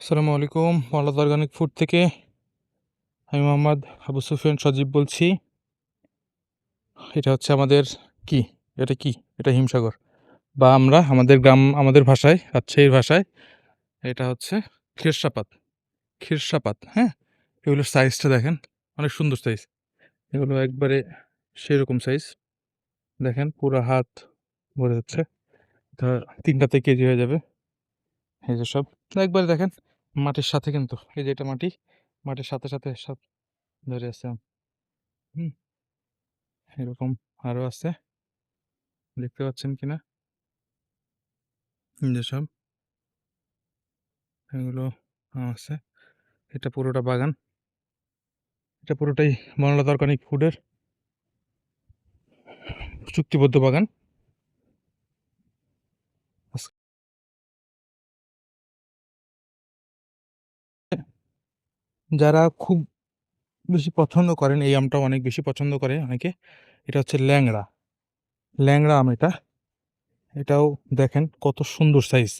আসসালামু আলাইকুম। ওয়ালাদ organic food থেকে আমি মোহাম্মদ আবু সুফিয়ান সজীব বলছি। এটা হচ্ছে আমাদের কি? এটা কি? এটা হিমসাগর বা আমরা আমাদের ভাষায়, রাজশাহীর ভাষায় এটা হচ্ছে খেরসাপাত। খেরসাপাত, হ্যাঁ? এগুলোর সাইজটা দেখেন, অনেক সুন্দর সাইজ। এগুলো একবারে সেরকম সাইজ। দেখেন পুরো হাত ভরে যাচ্ছে। এটা ৩ টাতে কেজি হয়ে যাবে। এই যে সব একবারে দেখেন মাটির সাথে কিন্তু এই যে এটা মাটি, মাটির সাথে সব ধরে আছে। হুম, এরকম আরও আছে। দেখতে পাচ্ছেন কিনা যেসব এগুলো আছে। এটা পুরোটা বাগান, এটা পুরোটাই বনলতা অর্গানিক ফুডের চুক্তিবদ্ধ বাগান। যারা খুব বেশি পছন্দ করেন এই আমটা, অনেক বেশি পছন্দ করে অনেকে, এটা হচ্ছে ল্যাংড়া। ল্যাংড়া আম এটা। এটাও দেখেন কত সুন্দর সাইজ,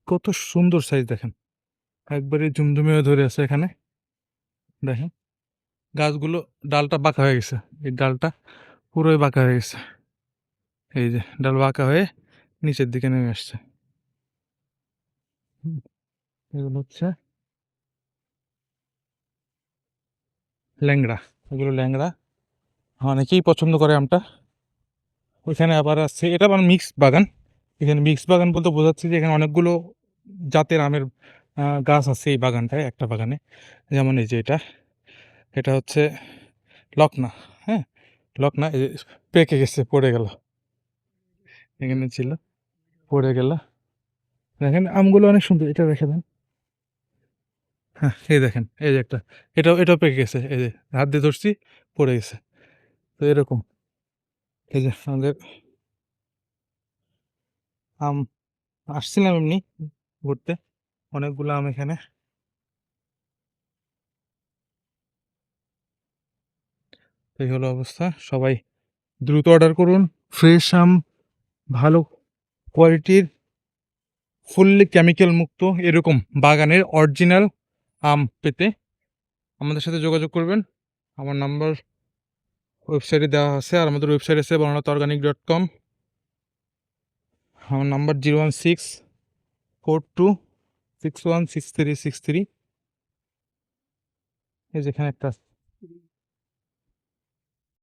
কত সুন্দর সাইজ দেখেন, একবারে জুমজুমে হয়ে ধরে আছে এখানে। দেখেন গাছগুলো, ডালটা বাঁকা হয়ে গেছে, এই ডালটা পুরোই বাঁকা হয়ে গেছে। এই যে ডাল বাঁকা হয়ে নিচের দিকে নেমে আসছে। এগুলো হচ্ছে ল্যাংড়া, এগুলো ল্যাংড়া। অনেকেই পছন্দ করে আমটা। ওইখানে আবার আছে, এটা আবার মিক্সড বাগান। এখানে মিক্সড বাগান বলতে বোঝাচ্ছে যে এখানে অনেকগুলো জাতের আমের গাছ আছে এই বাগানটায়, একটা বাগানে। যেমন এই যে এটা, এটা হচ্ছে লকনা, হ্যাঁ, লকনা। এই যে পেকে গেছে, পড়ে গেল, এখানে ছিল, পড়ে গেল। দেখেন আমগুলো অনেক সুন্দর, এটা রেখে দেন। হ্যাঁ, এই দেখেন, এই যে একটা, এটাও পেকে গেছে, এই যে হাত দিয়ে ধরছি, পড়ে গেছে। তো এরকম এই যে আমাদের আম, আসছিলাম এমনি ঘুরতে, অনেকগুলো আম এখানে। এই হলো অবস্থা। সবাই দ্রুত অর্ডার করুন। ফ্রেশ আম, ভালো কোয়ালিটির, ফুললি কেমিক্যাল মুক্ত এরকম বাগানের অরিজিনাল আম পেতে আমাদের সাথে যোগাযোগ করবেন। আমার নাম্বার ওয়েবসাইটে দেওয়া আছে, আর আমাদের ওয়েবসাইট আছে বনলতাঅর্গানিক.com। আমার নাম্বার 01642616363। এই যেখানে একটা